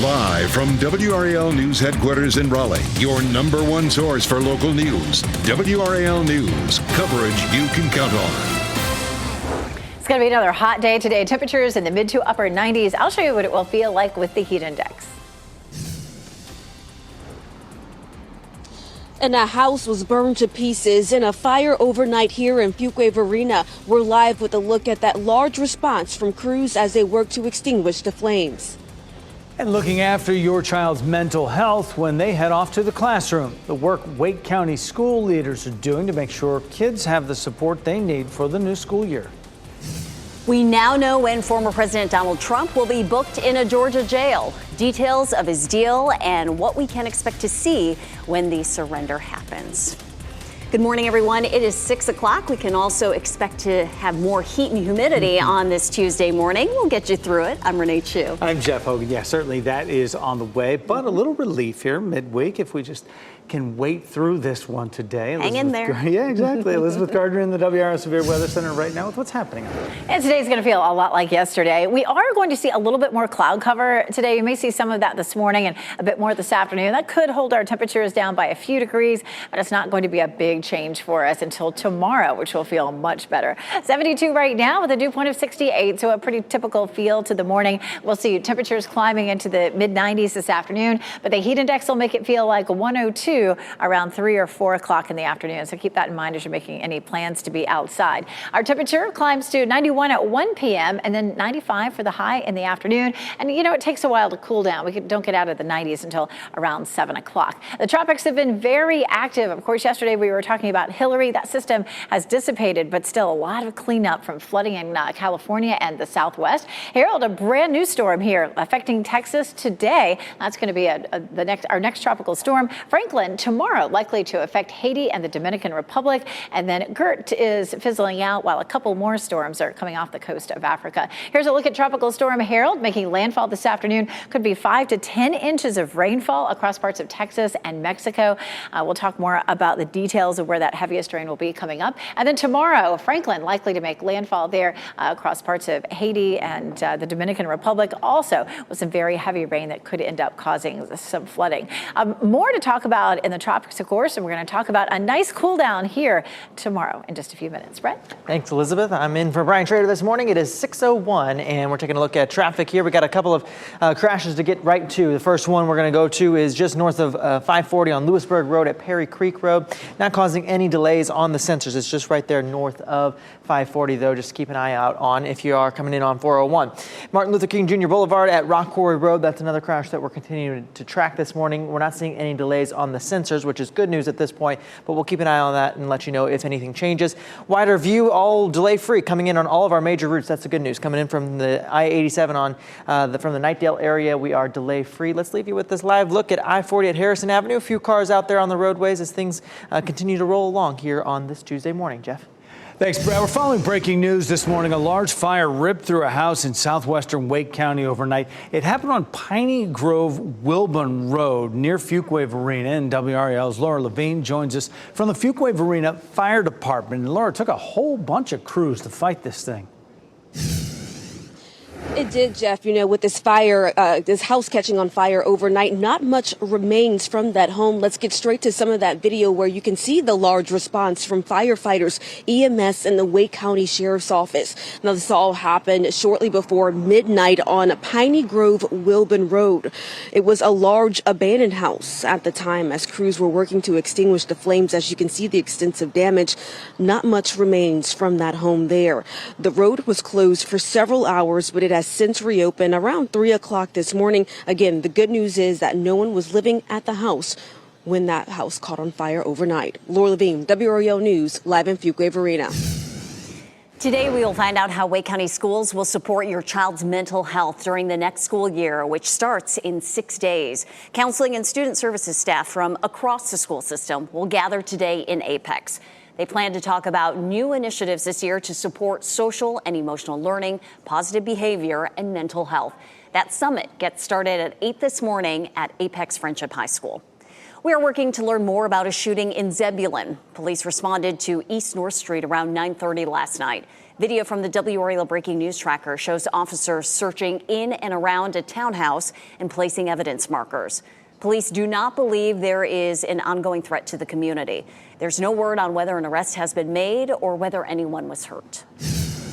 Live from WRAL News Headquarters in Raleigh, your number one source for local news. WRAL News, coverage you can count on. It's going to be another hot day today. Temperatures in the mid to upper 90s. I'll show you what it will feel like with the heat index. And a house was burned to pieces in a fire overnight here in Fuquay Arena. We're live with a look at that large response from crews as they work to extinguish the flames. And looking after your child's mental health when they head off to the classroom. The work Wake County school leaders are doing to make sure kids have the support they need for the new school year. We now know when former President Donald Trump will be booked in a Georgia jail. Details of his deal and what we can expect to see when the surrender happens. Good morning, everyone. It is 6 o'clock. We can also expect to have more heat and humidity on this Tuesday morning. We'll get you through it. I'm Renee Chu. I'm Jeff Hogan. Yeah, certainly that is on the way, but a little relief here midweek if we just can wait through this one today. Hang in there. Yeah, exactly. Elizabeth Gardner in the WRAL Severe Weather Center right now with what's happening out there. And today's going to feel a lot like yesterday. We are going to see a little bit more cloud cover today. You may see some of that this morning and a bit more this afternoon. That could hold our temperatures down by a few degrees, but it's not going to be a big change for us until tomorrow, which will feel much better. 72 right now with a dew point of 68, so a pretty typical feel to the morning. We'll see temperatures climbing into the mid-90s this afternoon, but the heat index will make it feel like 102 around 3 or 4 o'clock in the afternoon. So keep that in mind as you're making any plans to be outside. Our temperature climbs to 91 at 1 p.m. and then 95 for the high in the afternoon. And you know, it takes a while to cool down. We don't get out of the 90s until around 7 o'clock. The tropics have been very active. Of course, yesterday we were talking about Hillary. That system has dissipated, but still a lot of cleanup from flooding in California and the Southwest. Harold, a brand new storm here affecting Texas today. That's going to be our next tropical storm. Franklin tomorrow likely to affect Haiti and the Dominican Republic. And then Gert is fizzling out while a couple more storms are coming off the coast of Africa. Here's a look at Tropical Storm Harold making landfall this afternoon. Could be 5 to 10 inches of rainfall across parts of Texas and Mexico. We'll talk more about the details of where that heaviest rain will be coming up. And then tomorrow, Franklin likely to make landfall there across parts of Haiti and the Dominican Republic, also with some very heavy rain that could end up causing some flooding. More to talk about in the tropics, of course, and we're going to talk about a nice cool down here tomorrow in just a few minutes. Brett? Thanks, Elizabeth. I'm in for Brian Schrader this morning. It is 6:01, and we're taking a look at traffic here. We got a couple of crashes to get right to. The first one we're going to go to is just north of 540 on Lewisburg Road at Perry Creek Road. Not causing any delays on the sensors. It's just right there north of 540, though. Just keep an eye out on if you are coming in on 401. Martin Luther King Jr. Boulevard at Rock Quarry Road. That's another crash that we're continuing to track this morning. We're not seeing any delays on the sensors, which is good news at this point, but we'll keep an eye on that and let you know if anything changes. Wider view, all delay free coming in on all of our major routes. That's the good news. Coming in from the I-87 from the Knightdale area, we are delay free. Let's leave you with this live look at I-40 at Harrison Avenue. A few cars out there on the roadways as things continue to roll along here on this Tuesday morning. Jeff? Thanks, Brad. We're following breaking news this morning. A large fire ripped through a house in southwestern Wake County overnight. It happened on Piney Grove Wilburn Road near Fuquay Arena. And WRAL's Laura Levine joins us from the Fuquay Arena Fire Department. And Laura, took a whole bunch of crews to fight this thing. It did, Jeff. You know, with this fire, this house catching on fire overnight, not much remains from that home. Let's get straight to some of that video where you can see the large response from firefighters, EMS, and the Wake County Sheriff's Office. Now, this all happened shortly before midnight on Piney Grove Wilburn Road. It was a large abandoned house at the time as crews were working to extinguish the flames. As you can see the extensive damage, not much remains from that home there. The road was closed for several hours, but it has since reopened around 3 o'clock this morning. Again, the good news is that no one was living at the house when that house caught on fire overnight. Laura Levine, WRAL News, live in Fuquay Arena. Today, we will find out how Wake County schools will support your child's mental health during the next school year, which starts in 6 days. Counseling and student services staff from across the school system will gather today in Apex. They plan to talk about new initiatives this year to support social and emotional learning, positive behavior, and mental health. That summit gets started at 8 this morning at Apex Friendship High School. We are working to learn more about a shooting in Zebulon. Police responded to East North Street around 9:30 last night. Video from the WRAL breaking news tracker shows officers searching in and around a townhouse and placing evidence markers. Police do not believe there is an ongoing threat to the community. There's no word on whether an arrest has been made or whether anyone was hurt.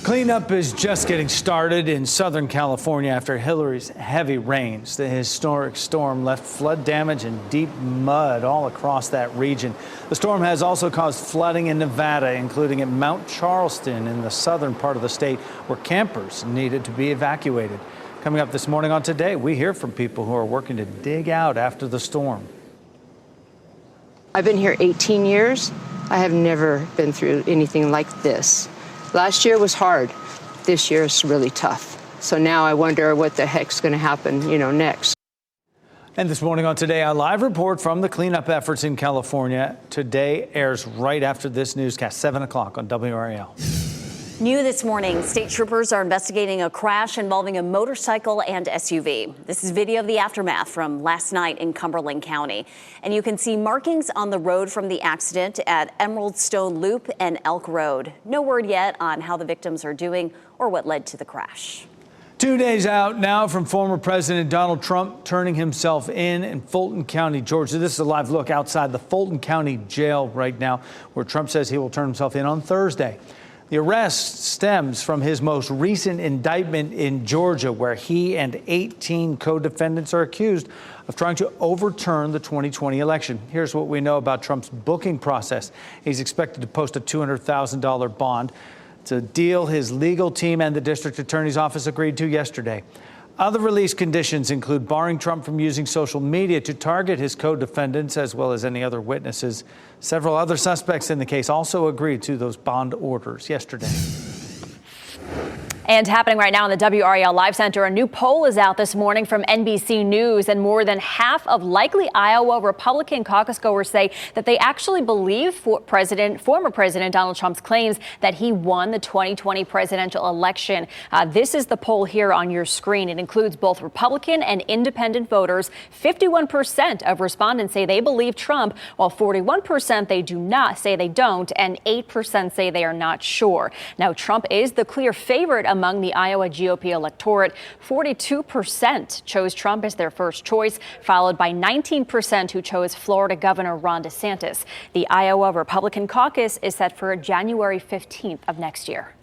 Cleanup is just getting started in Southern California after Hillary's heavy rains. The historic storm left flood damage and deep mud all across that region. The storm has also caused flooding in Nevada, including at Mount Charleston in the southern part of the state, where campers needed to be evacuated. Coming up this morning on Today, we hear from people who are working to dig out after the storm. I've been here 18 years. I have never been through anything like this. Last year was hard. This year is really tough. So now I wonder what the heck's going to happen, next. And this morning on Today, a live report from the cleanup efforts in California. Today airs right after this newscast, 7 o'clock on WRAL. New this morning, state troopers are investigating a crash involving a motorcycle and SUV. This is video of the aftermath from last night in Cumberland County. And you can see markings on the road from the accident at Emerald Stone Loop and Elk Road. No word yet on how the victims are doing or what led to the crash. 2 days out now from former President Donald Trump turning himself in Fulton County, Georgia. This is a live look outside the Fulton County jail right now, where Trump says he will turn himself in on Thursday. The arrest stems from his most recent indictment in Georgia, where he and 18 co-defendants are accused of trying to overturn the 2020 election. Here's what we know about Trump's booking process. He's expected to post a $200,000 bond. It's a deal his legal team and the district attorney's office agreed to yesterday. Other release conditions include barring Trump from using social media to target his co-defendants as well as any other witnesses. Several other suspects in the case also agreed to those bond orders yesterday. And happening right now in the WRAL Live Center, a new poll is out this morning from NBC News, and more than half of likely Iowa Republican caucus goers say that they actually believe former President Donald Trump's claims that he won the 2020 presidential election. This is the poll here on your screen. It includes both Republican and independent voters. 51% of respondents say they believe Trump, while 41% they do not, say they don't, and 8% say they are not sure. Now, Trump is the clear favorite among the Iowa GOP electorate. 42% chose Trump as their first choice, followed by 19% who chose Florida Governor Ron DeSantis. The Iowa Republican caucus is set for January 15th of next year.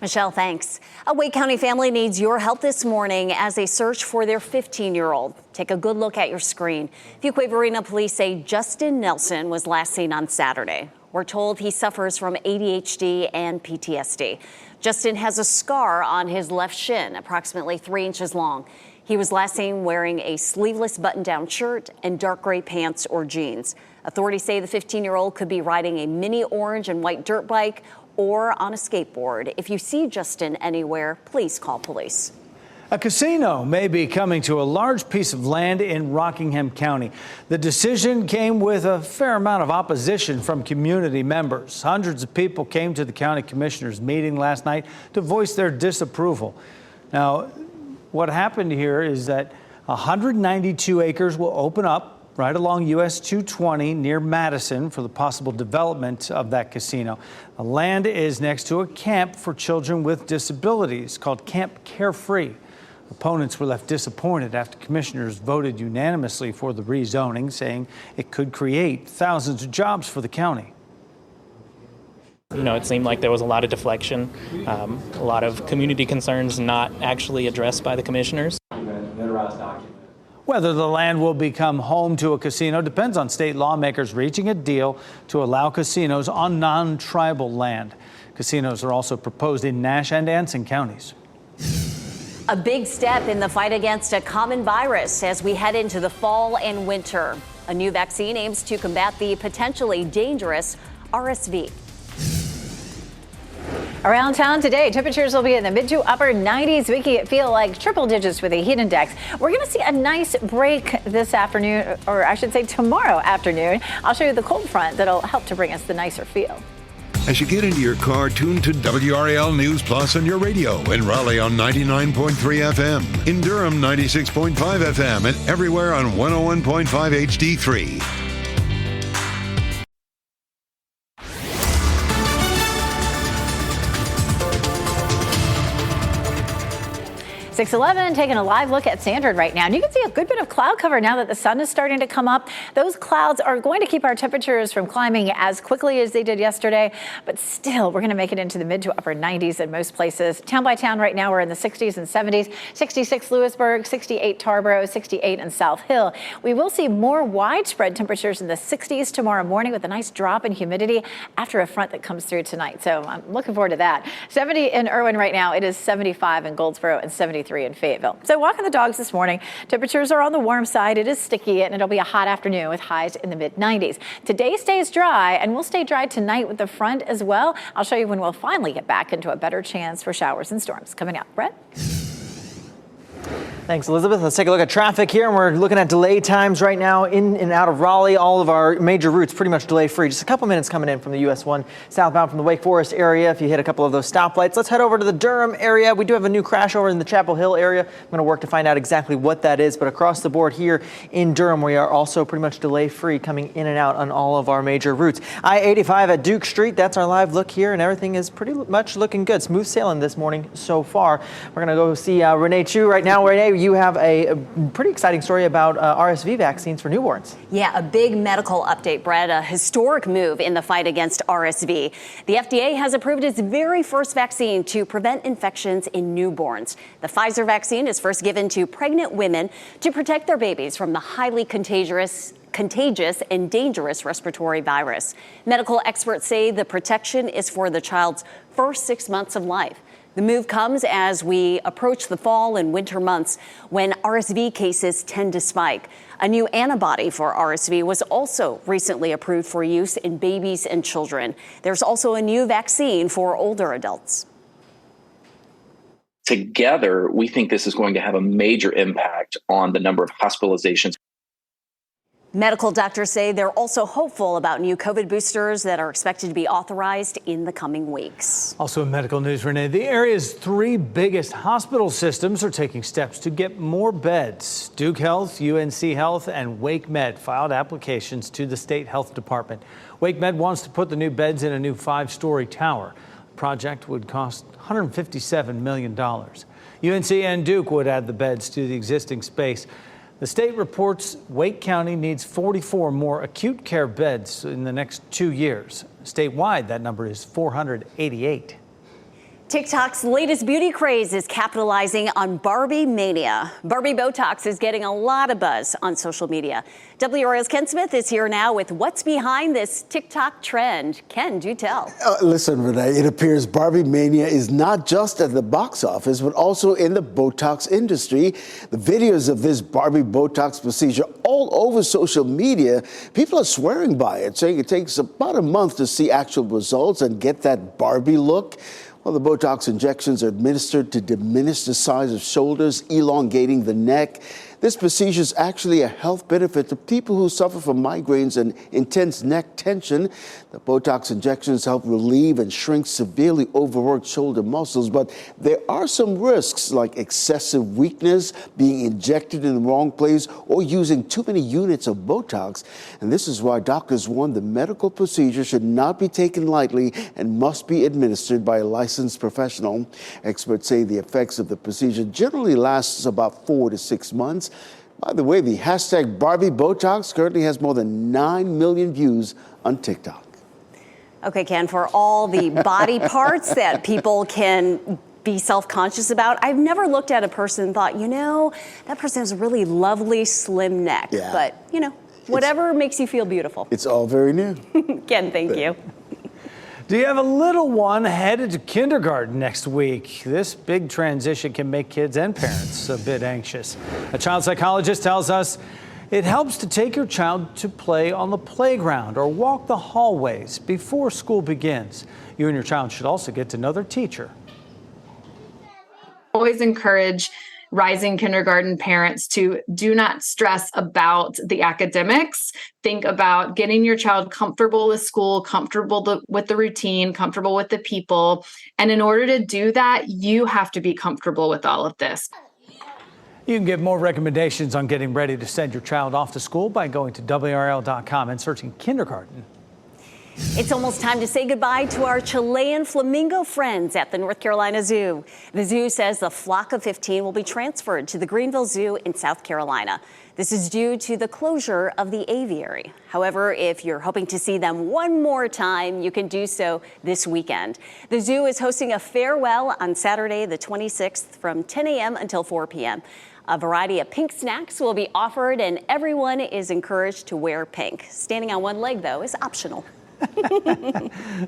Michelle, thanks. A Wake County family needs your help this morning as they search for their 15-year-old. Take a good look at your screen. Fuquay-Varina police say Justin Nelson was last seen on Saturday. We're told he suffers from ADHD and PTSD. Justin has a scar on his left shin, approximately 3 inches long. He was last seen wearing a sleeveless button-down shirt and dark gray pants or jeans. Authorities say the 15-year-old could be riding a mini orange and white dirt bike or on a skateboard. If you see Justin anywhere, please call police. A casino may be coming to a large piece of land in Rockingham County. The decision came with a fair amount of opposition from community members. Hundreds of people came to the county commissioners' meeting last night to voice their disapproval. Now, what happened here is that 192 acres will open up right along US 220 near Madison for the possible development of that casino. The land is next to a camp for children with disabilities called Camp Carefree. Opponents were left disappointed after commissioners voted unanimously for the rezoning, saying it could create thousands of jobs for the county. It seemed like there was a lot of deflection, a lot of community concerns not actually addressed by the commissioners. Whether the land will become home to a casino depends on state lawmakers reaching a deal to allow casinos on non-tribal land. Casinos are also proposed in Nash and Anson counties. A big step in the fight against a common virus as we head into the fall and winter. A new vaccine aims to combat the potentially dangerous RSV. Around town today, temperatures will be in the mid to upper 90s, making it feel like triple digits with a heat index. We're going to see a nice break this afternoon, or I should say tomorrow afternoon. I'll show you the cold front that'll help to bring us the nicer feel. As you get into your car, tune to WRAL News Plus on your radio. In Raleigh on 99.3 FM. In Durham, 96.5 FM. And everywhere on 101.5 HD3. 611, taking a live look at Sanford right now. And you can see a good bit of cloud cover now that the sun is starting to come up. Those clouds are going to keep our temperatures from climbing as quickly as they did yesterday. But still, we're going to make it into the mid to upper 90s in most places. Town by town right now, we're in the 60s and 70s. 66 Lewisburg, 68 Tarboro, 68 in South Hill. We will see more widespread temperatures in the 60s tomorrow morning with a nice drop in humidity after a front that comes through tonight. So I'm looking forward to that. 70 in Irwin right now. It is 75 in Goldsboro and 73 in Fayetteville. So walking the dogs this morning, temperatures are on the warm side. It is sticky and it'll be a hot afternoon with highs in the mid 90s. Today stays dry and we'll stay dry tonight with the front as well. I'll show you when we'll finally get back into a better chance for showers and storms coming up. Brett? Thanks, Elizabeth. Let's take a look at traffic here, and we're looking at delay times right now in and out of Raleigh. All of our major routes pretty much delay free. Just a couple minutes coming in from the US 1 southbound from the Wake Forest area. If you hit a couple of those stoplights, let's head over to the Durham area. We do have a new crash over in the Chapel Hill area. I'm going to work to find out exactly what that is, but across the board here in Durham, we are also pretty much delay free coming in and out on all of our major routes. I-85 at Duke Street. That's our live look here, and everything is pretty much looking good. Smooth sailing this morning so far. We're going to go see Renee Chu right now. Renee, you have a pretty exciting story about RSV vaccines for newborns. Yeah, a big medical update, Brett, a historic move in the fight against RSV. The FDA has approved its very first vaccine to prevent infections in newborns. The Pfizer vaccine is first given to pregnant women to protect their babies from the highly contagious and dangerous respiratory virus. Medical experts say the protection is for the child's first 6 months of life. The move comes as we approach the fall and winter months when RSV cases tend to spike. A new antibody for RSV was also recently approved for use in babies and children. There's also a new vaccine for older adults. Together, we think this is going to have a major impact on the number of hospitalizations. Medical doctors say they're also hopeful about new COVID boosters that are expected to be authorized in the coming weeks. Also in medical news, Renee, the area's 3 biggest hospital systems are taking steps to get more beds. Duke Health, UNC Health, and Wake Med filed applications to the state health department. Wake Med wants to put the new beds in a new 5-story tower. The project would cost $157 million. UNC and Duke would add the beds to the existing space. The state reports Wake County needs 44 more acute care beds in the next 2 years. Statewide, that number is 488. TikTok's latest beauty craze is capitalizing on Barbie mania. Barbie Botox is getting a lot of buzz on social media. WRAL's Ken Smith is here now with what's behind this TikTok trend. Ken, do tell. Listen, Renee, it appears Barbie mania is not just at the box office, but also in the Botox industry. The videos of this Barbie Botox procedure all over social media, people are swearing by it, saying it takes about a month to see actual results and get that Barbie look. Well, the Botox injections are administered to diminish the size of shoulders, elongating the neck. This procedure is actually a health benefit to people who suffer from migraines and intense neck tension. The Botox injections help relieve and shrink severely overworked shoulder muscles, but there are some risks like excessive weakness, being injected in the wrong place, or using too many units of Botox. And this is why doctors warn the medical procedure should not be taken lightly and must be administered by a licensed professional. Experts say the effects of the procedure generally lasts about 4 to 6 months. By the way, the hashtag Barbie Botox currently has more than 9 million views on TikTok. Okay, Ken, for all the body parts that people can be self-conscious about, I've never looked at a person and thought, you know, that person has a really lovely, slim neck. Yeah. But, you know, whatever makes you feel beautiful. It's all very new. Ken, thank you. Do you have a little one headed to kindergarten next week? This big transition can make kids and parents a bit anxious. A child psychologist tells us it helps to take your child to play on the playground or walk the hallways before school begins. You and your child should also get to know their teacher. Always encourage rising kindergarten parents to do not stress about the academics. Think about getting your child comfortable with school, comfortable with the routine, comfortable with the people. And in order to do that, you have to be comfortable with all of this. You can get more recommendations on getting ready to send your child off to school by going to WRAL.com and searching kindergarten. It's almost time to say goodbye to our Chilean flamingo friends at the North Carolina Zoo. The zoo says the flock of 15 will be transferred to the Greenville Zoo in South Carolina. This is due to the closure of the aviary. However, if you're hoping to see them one more time, you can do so this weekend. The zoo is hosting a farewell on Saturday, the 26th, from 10 a.m. until 4 p.m. A variety of pink snacks will be offered, and everyone is encouraged to wear pink. Standing on one leg, though, is optional.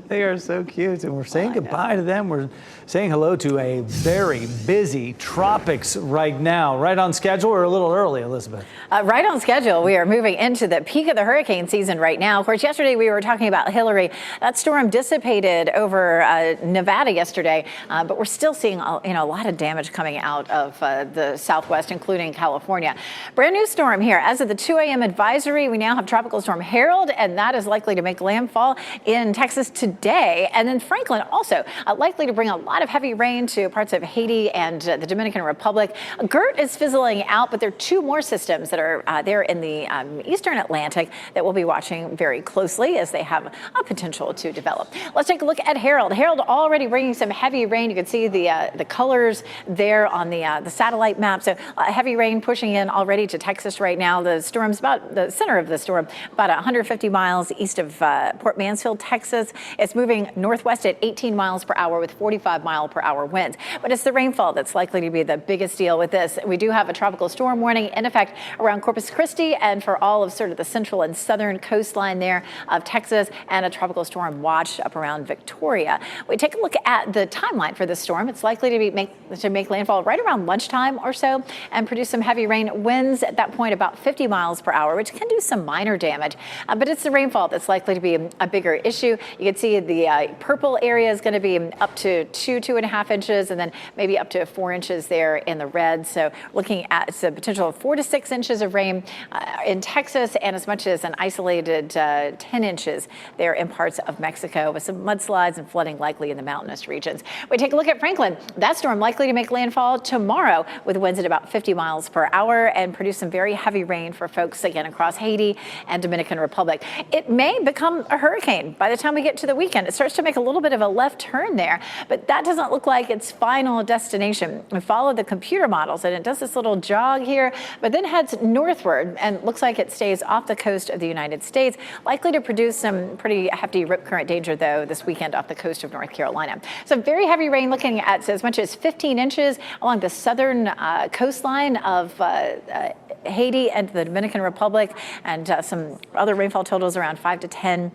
They are so cute, and we're saying goodbye to them. We're saying hello to a very busy tropics right now. Right on schedule or a little early, Elizabeth? Right on schedule. We are moving into the peak of the hurricane season right now. Of course, yesterday we were talking about Hillary. That storm dissipated over Nevada yesterday, but we're still seeing a lot of damage coming out of the southwest, including California. Brand new storm here. As of the 2 a.m. advisory, we now have Tropical Storm Harold, and that is likely to make landfall in Texas today. And then Franklin also likely to bring a lot of heavy rain to parts of Haiti and the Dominican Republic. Gert is fizzling out, but there are two more systems that are there in the eastern Atlantic that we'll be watching very closely as they have a potential to develop. Let's take a look at Harold. Harold already bringing some heavy rain. You can see the colors there on the satellite map. So heavy rain pushing in already to Texas right now. The storm's about the center of the storm, about 150 miles east of Port Mansfield, Texas. It's moving northwest at 18 miles per hour with 45-mile-per-hour winds. But it's the rainfall that's likely to be the biggest deal with this. We do have a tropical storm warning in effect around Corpus Christi and for all of sort of the central and southern coastline there of Texas, and a tropical storm watch up around Victoria. We take a look at the timeline for this storm. It's likely to make landfall right around lunchtime or so and produce some heavy rain. Winds at that point about 50 miles per hour, which can do some minor damage. But it's the rainfall that's likely to be a bigger issue. You can see the purple area is going to be up to 2.5 inches, and then maybe up to 4 inches there in the red. So looking at the potential of 4 to 6 inches of rain in Texas, and as much as an isolated 10 inches there in parts of Mexico, with some mudslides and flooding likely in the mountainous regions. We take a look at Franklin. That storm likely to make landfall tomorrow with winds at about 50 miles per hour and produce some very heavy rain for folks again across Haiti and Dominican Republic. It may become a hurricane by the time we get to the weekend. It starts to make a little bit of a left turn there, but that doesn't look like its final destination. We follow the computer models, and it does this little jog here, but then heads northward and looks like it stays off the coast of the United States, likely to produce some pretty hefty rip current danger, though, this weekend off the coast of North Carolina. So very heavy rain, looking at as much as 15 inches along the southern coastline of Haiti and the Dominican Republic, and some other rainfall totals around 5 to 10.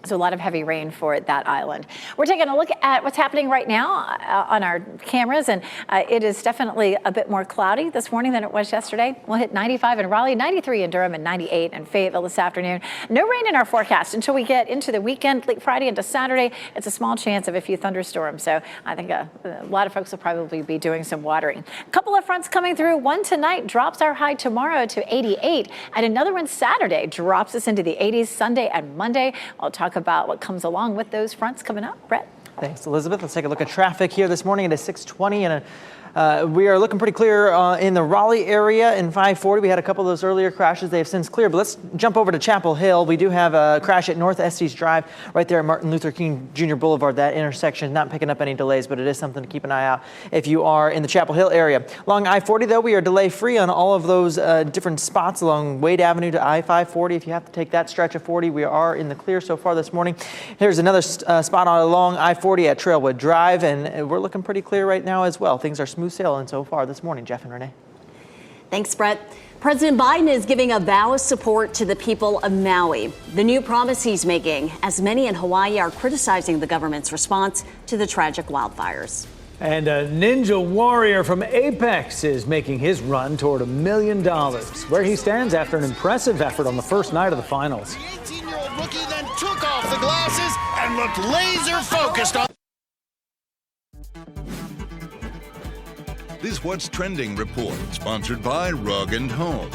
So a lot of heavy rain for that island. We're taking a look at what's happening right now on our cameras, and it is definitely a bit more cloudy this morning than it was yesterday. We'll hit 95 in Raleigh, 93 in Durham, and 98 in Fayetteville this afternoon. No rain in our forecast until we get into the weekend, late Friday into Saturday. It's a small chance of a few thunderstorms, so I think a lot of folks will probably be doing some watering. A couple of fronts coming through. One tonight drops our high tomorrow to 88, and another one Saturday drops us into the 80s Sunday and Monday. I'll talk about what comes along with those fronts coming up. Brett? Thanks, Elizabeth. Let's take a look at traffic here this morning. It is 6:20, and we are looking pretty clear in the Raleigh area in 540. We had a couple of those earlier crashes. They have since cleared, but let's jump over to Chapel Hill. We do have a crash at North Estes Drive right there at Martin Luther King Jr. Boulevard. That intersection not picking up any delays, but it is something to keep an eye out if you are in the Chapel Hill area. Along I-40, though, we are delay-free on all of those different spots along Wade Avenue to I-540. If you have to take that stretch of 40, we are in the clear so far this morning. Here's another spot along I-40 at Trailwood Drive, and we're looking pretty clear right now as well. Things are smooth sailing so far this morning. Jeff and Renee. Thanks, Brett. President Biden is giving a vow of support to the people of Maui. The new promise he's making, as many in Hawaii are criticizing the government's response to the tragic wildfires. And a ninja warrior from Apex is making his run toward $1 million, where he stands after an impressive effort on the first night of the finals. The 18-year-old rookie then took off the glasses and looked laser focused on. This What's Trending report, sponsored by Rug & Home.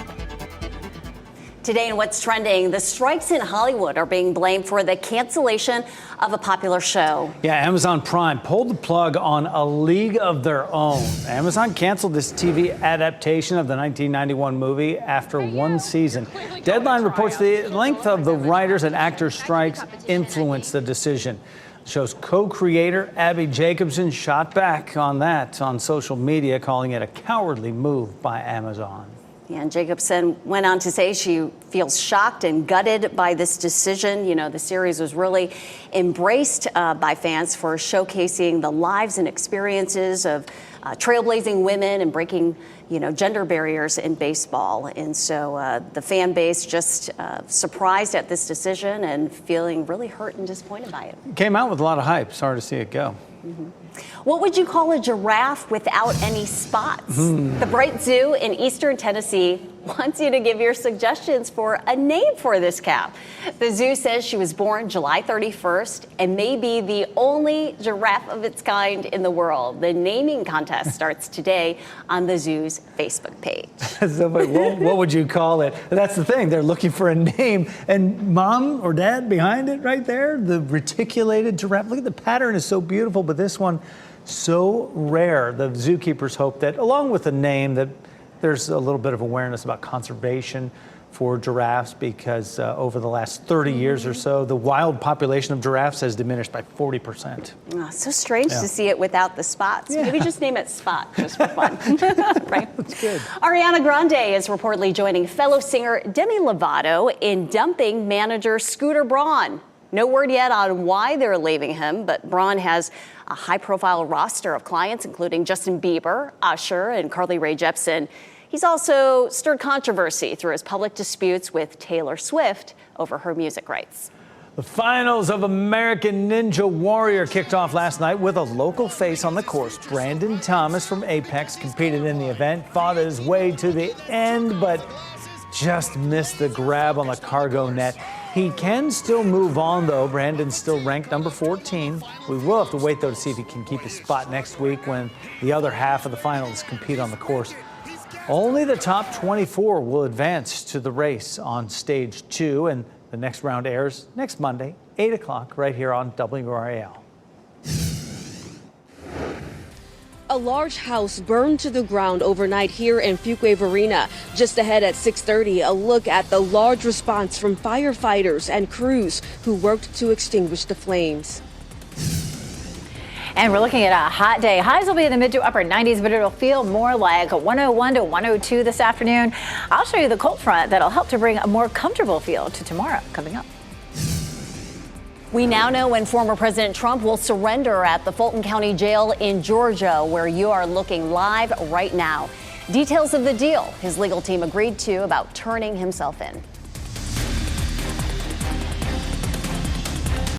Today in What's Trending, the strikes in Hollywood are being blamed for the cancellation of a popular show. Yeah, Amazon Prime pulled the plug on A League of Their Own. Amazon canceled this TV adaptation of the 1991 movie after one season. Deadline reports the length of the writers and actors' strikes influenced the decision. The show's co-creator, Abby Jacobson, shot back on that on social media, calling it a cowardly move by Amazon. And Jacobson went on to say she feels shocked and gutted by this decision. You know, the series was really embraced by fans for showcasing the lives and experiences of trailblazing women and breaking, gender barriers in baseball. And so the fan base just surprised at this decision and feeling really hurt and disappointed by it. Came out with a lot of hype. Sorry to see it go. Mm-hmm. What would you call a giraffe without any spots? The Bright Zoo in eastern Tennessee wants you to give your suggestions for a name for this calf. The zoo says she was born July 31st and may be the only giraffe of its kind in the world. The naming contest starts today on the zoo's Facebook page. So, what would you call it? That's the thing. They're looking for a name. And mom or dad behind it right there, the reticulated giraffe. Look at the pattern is so beautiful, but this one so rare. The zookeepers hope that along with the name that there's a little bit of awareness about conservation for giraffes because over the last 30 years or so, the wild population of giraffes has diminished by 40%. Oh, so strange to see it without the spots. Yeah. Maybe just name it Spot, just for fun. Right? That's good. Ariana Grande is reportedly joining fellow singer Demi Lovato in dumping manager Scooter Braun. No word yet on why they're leaving him, but Braun has a high-profile roster of clients, including Justin Bieber, Usher, and Carly Rae Jepsen. He's also stirred controversy through his public disputes with Taylor Swift over her music rights. The finals of American Ninja Warrior kicked off last night with a local face on the course. Brandon Thomas from Apex competed in the event, fought his way to the end, but just missed the grab on the cargo net. He can still move on, though. Brandon's still ranked number 14. We will have to wait, though, to see if he can keep his spot next week when the other half of the finals compete on the course. Only the top 24 will advance to the race on stage 2, and the next round airs next Monday, 8 o'clock, right here on WRAL. A large house burned to the ground overnight here in Fuquay Arena. Just ahead at 6:30, a look at the large response from firefighters and crews who worked to extinguish the flames. And we're looking at a hot day. Highs will be in the mid to upper 90s, but it'll feel more like 101 to 102 this afternoon. I'll show you the cold front that'll help to bring a more comfortable feel to tomorrow coming up. We now know when former President Trump will surrender at the Fulton County Jail in Georgia, where you are looking live right now. Details of the deal his legal team agreed to about turning himself in.